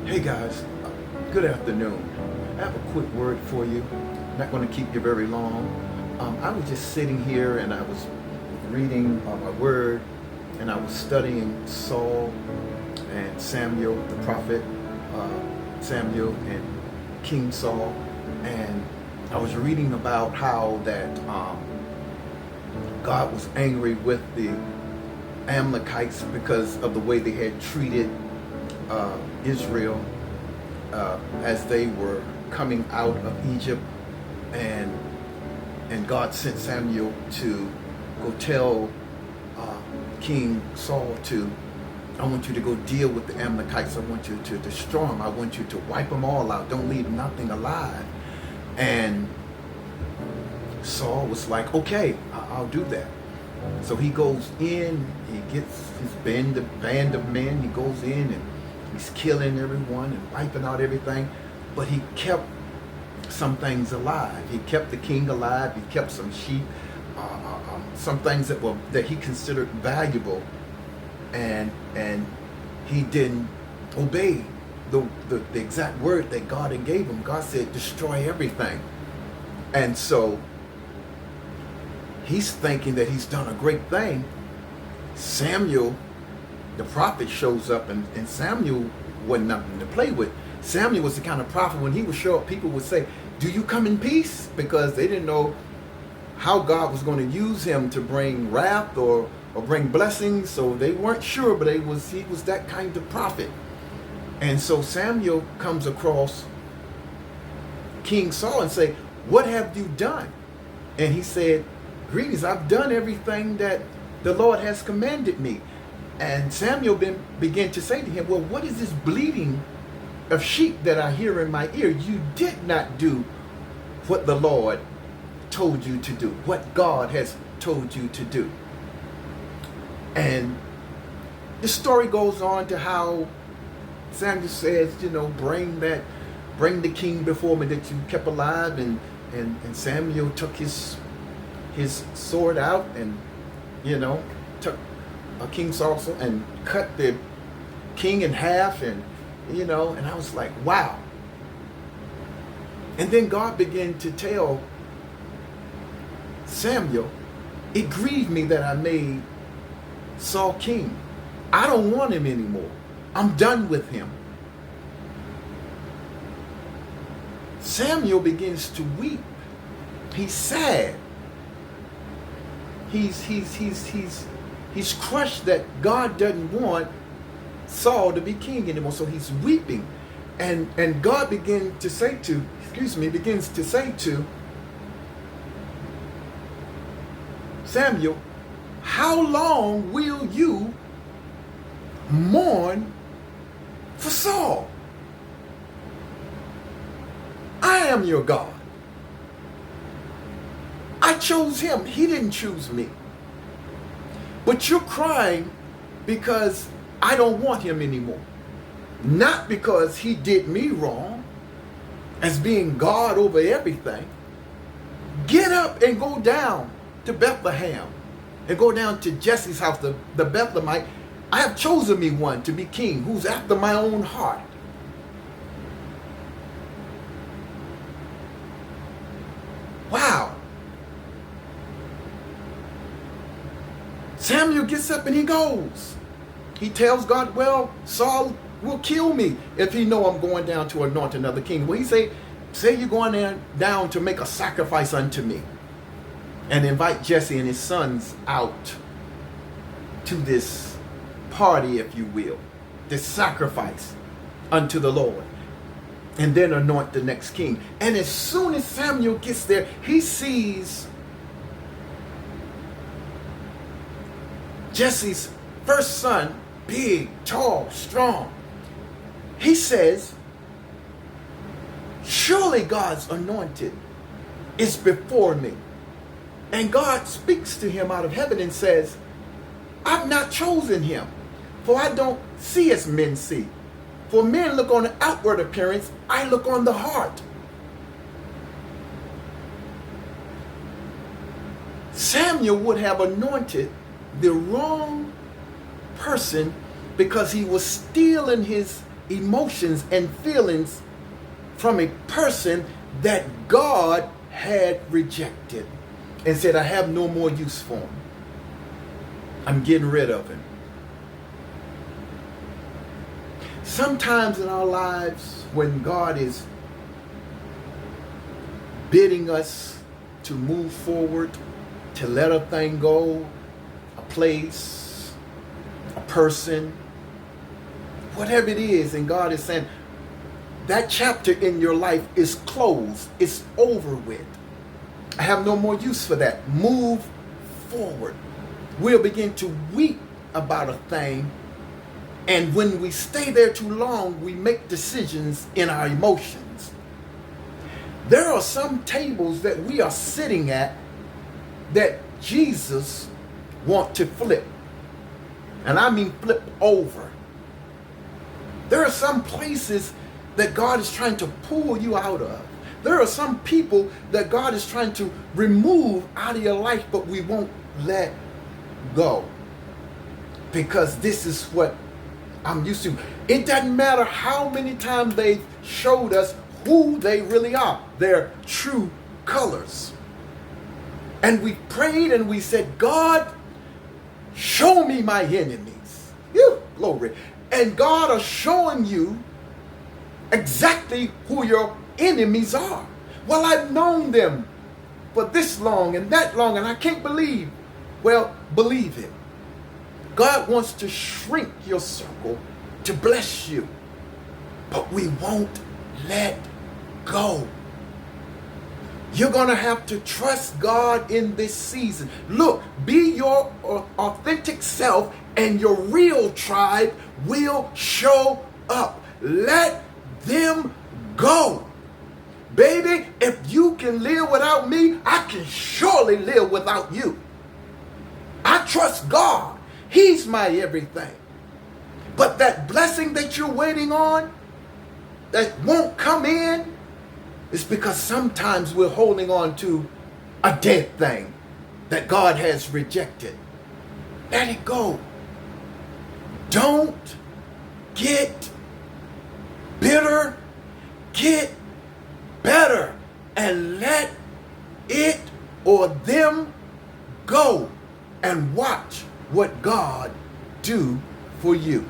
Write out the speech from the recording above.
Hey guys, good afternoon. I have a quick word for you. Not going to keep you very long. I was just sitting here and I was reading my word and I was studying Saul and Samuel, the prophet Samuel and King Saul, and I was reading about how that God was angry with the Amalekites because of the way they had treated Israel as they were coming out of Egypt, and God sent Samuel to go tell King Saul I want you to go deal with the Amalekites. I want you to destroy them. I want you to wipe them all out. Don't leave nothing alive. And Saul was like, okay, I'll do that. So he goes in, he gets his band of men, he goes in and he's killing everyone and wiping out everything. But he kept some things alive. He kept the king alive. He kept some sheep, some things that he considered valuable, and he didn't obey the exact word that God had gave him. God said, destroy everything. And so he's thinking that he's done a great thing. Samuel, the prophet, shows up, and Samuel wasn't nothing to play with. Samuel was the kind of prophet, when he would show up, people would say, do you come in peace? Because they didn't know how God was going to use him to bring wrath or bring blessings. So they weren't sure, but he was that kind of prophet. And so Samuel comes across King Saul and say, what have you done? And he said, greetings, I've done everything that the Lord has commanded me. And Samuel began to say to him, well, what is this bleating of sheep that I hear in my ear? You did not do what the Lord told you to do, what God has told you to do. And the story goes on to how Samuel says, bring the king before me that you kept alive. And Samuel took his sword out and, took King Saul and cut the king in half, and I was like, wow. And then God began to tell Samuel, it grieved me that I made Saul king. I don't want him anymore. I'm done with him. Samuel begins to weep. He's sad. He's crushed that God doesn't want Saul to be king anymore. So he's weeping. And God begins to say to Samuel, how long will you mourn for Saul? I am your God. I chose him. He didn't choose me. But you're crying because I don't want him anymore. Not because he did me wrong as being God over everything. Get up and go down to Bethlehem and go down to Jesse's house, the Bethlehemite. I have chosen me one to be king who's after my own heart. Wow. Samuel gets up and he goes. He tells God, well, Saul will kill me if he know I'm going down to anoint another king. Well, he say you're going down to make a sacrifice unto me, and invite Jesse and his sons out to this party, if you will, this sacrifice unto the Lord, and then anoint the next king. And as soon as Samuel gets there, he sees Jesse's first son, big, tall, strong. He says, surely God's anointed is before me. And God speaks to him out of heaven and says, I've not chosen him, for I don't see as men see. For men look on the outward appearance, I look on the heart. Samuel would have anointed the wrong person because he was still in his emotions and feelings from a person that God had rejected and said, I have no more use for him. I'm getting rid of him. Sometimes in our lives, when God is bidding us to move forward, to let a thing go, a place, a person, whatever it is, and God is saying, that chapter in your life is closed, it's over with. I have no more use for that. Move forward. We'll begin to weep about a thing, and when we stay there too long, we make decisions in our emotions. There are some tables that we are sitting at that Jesus wants to flip. And I mean flip over. There are some places that God is trying to pull you out of. There are some people that God is trying to remove out of your life, but we won't let go. Because this is what I'm used to. It doesn't matter how many times they've showed us who they really are, their true colors. And we prayed and we said, God, show me my enemies. Glory. And God is showing you exactly who your enemies are. Well, I've known them for this long and that long, and I can't believe. Well, believe it. God wants to shrink your circle to bless you, but we won't let go. You're going to have to trust God in this season. Look, be your authentic self and your real tribe will show up. Let them go. Baby, if you can live without me, I can surely live without you. I trust God. He's my everything. But that blessing that you're waiting on that won't come in, it's because sometimes we're holding on to a dead thing that God has rejected. Let it go. Don't get bitter. Get better and let it or them go and watch what God do for you.